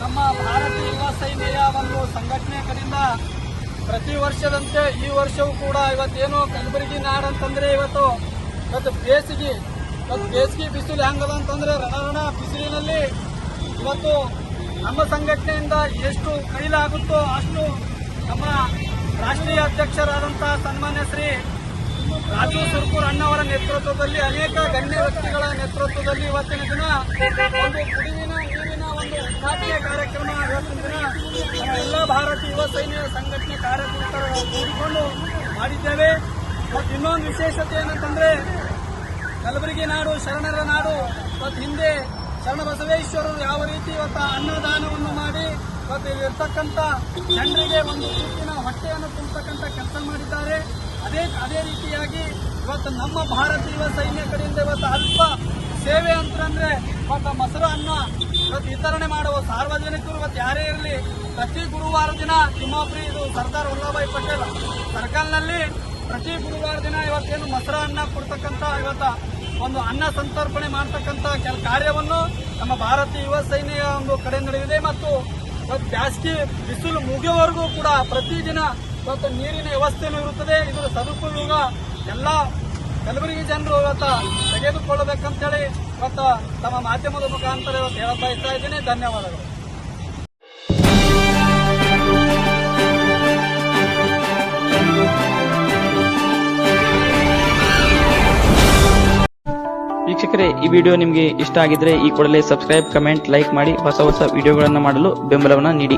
ನಮ್ಮ ಭಾರತೀಯ ಯುವ ಸೇನೆಯ ಒಂದು ಸಂಘಟನೆ ಕಡೆಯಿಂದ ಪ್ರತಿ ವರ್ಷದಂತೆ ಈ ವರ್ಷವೂ ಕೂಡ ಇವತ್ತೇನು ಕಲಬುರಗಿ ನಾಡು ಅಂತಂದ್ರೆ ಇವತ್ತು ಬೇಸಿಗೆ ಬಿಸಿಲು ಹೆಂಗದ ಅಂತಂದ್ರೆ ರಣ ಬಿಸಿಲಿನಲ್ಲಿ ಇವತ್ತು ನಮ್ಮ ಸಂಘಟನೆಯಿಂದ ಎಷ್ಟು ಕೈಲಾಗುತ್ತೋ ಅಷ್ಟು ನಮ್ಮ ರಾಷ್ಟ್ರೀಯ ಅಧ್ಯಕ್ಷರಾದಂತಹ ಸನ್ಮಾನ್ಯ ಶ್ರೀ ರಾಜು ಸುರ್ಪುರ್ ಅಣ್ಣವರ ನೇತೃತ್ವದಲ್ಲಿ ಅನೇಕ ಗಣ್ಯ ವ್ಯಕ್ತಿಗಳ ನೇತೃತ್ವದಲ್ಲಿ ಇವತ್ತಿನ ದಿನ ಒಂದು ಕುಡಿಯುವ ನೀರಿನ ಒಂದು ಉದ್ಘಾಟನೆ ಕಾರ್ಯಕ್ರಮ ಇವತ್ತಿನ ದಿನ ನಮ್ಮ ಎಲ್ಲ ಭಾರತೀಯ ಯುವ ಸೈನ್ಯ ಸಂಘಟನೆ ಕಾರ್ಯಕರ್ತರು ಕೂಡಿಕೊಂಡು ಮಾಡಿದ್ದೇವೆ. ಮತ್ತು ಇನ್ನೊಂದು ವಿಶೇಷತೆ ಏನಂತಂದ್ರೆ ಕಲಬುರಗಿ ನಾಡು ಶರಣರ ನಾಡು. ಮತ್ತು ಹಿಂದೆ ಶರಣಬಸವೇಶ್ವರರು ಯಾವ ರೀತಿ ಇವತ್ತು ಅನ್ನದಾನವನ್ನು ಮಾಡಿ ಇವತ್ತು ಇರ್ತಕ್ಕಂಥ ಜನರಿಗೆ ಒಂದು ರೀತಿಯ ಹೊಟ್ಟೆಯನ್ನು ತುಂಬತಕ್ಕಂಥ ಕೆಲಸ ಮಾಡಿದ್ದಾರೆ. ಅದೇ ರೀತಿಯಾಗಿ ಇವತ್ತು ನಮ್ಮ ಭಾರತೀಯ ಯುವ ಸೈನ್ಯ ಕಡೆಯಿಂದ ಇವತ್ತು ಅಲ್ಪ ಸೇವೆ ಅಂತಂದ್ರೆ ಇವತ್ತು ಮೊಸರು ಅನ್ನ ಇವತ್ತು ವಿತರಣೆ ಮಾಡುವ ಸಾರ್ವಜನಿಕರು ಇವತ್ತು ಯಾರೇ ಇರಲಿ ಪ್ರತಿ ಗುರುವಾರ ದಿನ ತಿಮ್ಮಾಪುರಿ ಇದು ಸರ್ದಾರ್ ವಲ್ಲಭಭಾಯಿ ಪಟೇಲ್ ಸರ್ಕಲ್ನಲ್ಲಿ ಪ್ರತಿ ಗುರುವಾರ ದಿನ ಇವತ್ತೇನು ಮೊಸರು ಅನ್ನ ಕೊಡ್ತಕ್ಕಂಥ ಇವತ್ತು ಒಂದು ಅನ್ನ ಸಂತರ್ಪಣೆ ಮಾಡ್ತಕ್ಕಂಥ ಕಾರ್ಯವನ್ನು ನಮ್ಮ ಭಾರತೀಯ ಯುವ ಸೇನೆಯ ಒಂದು ಕಡೆ ನಡೆದಿದೆ. ಮತ್ತು ಇವತ್ತು ಬ್ಯಾಸಗಿ ಬಿಸಿಲು ಮುಗಿಯುವವರೆಗೂ ಕೂಡ ಪ್ರತಿದಿನ ಇವತ್ತು ನೀರಿನ ವ್ಯವಸ್ಥೆಯೂ ಇರುತ್ತದೆ. ಇದರ ಸದುಪಯೋಗ ಎಲ್ಲ ಕಲಬುರಗಿ ಜನರು ಇವತ್ತು ತೆಗೆದುಕೊಳ್ಳಬೇಕಂತೇಳಿ ಇವತ್ತು ತಮ್ಮ ಮಾಧ್ಯಮದ ಮುಖಾಂತರ ಇವತ್ತು ಹೇಳ್ತಾ ಇದ್ದೇನೆ. ಧನ್ಯವಾದಗಳು. ವೀಕ್ಷಕರೇ, ಈ ವಿಡಿಯೋ ನಿಮಗೆ ಇಷ್ಟ ಆಗಿದ್ರೆ ಈ ಕೂಡಲೇ ಸಬ್ಸ್ಕ್ರೈಬ್, ಕಮೆಂಟ್, ಲೈಕ್ ಮಾಡಿ ಹೊಸ ವಿಡಿಯೋಗಳನ್ನು ಮಾಡಲು ಬೆಂಬಲವನ್ನು ನೀಡಿ.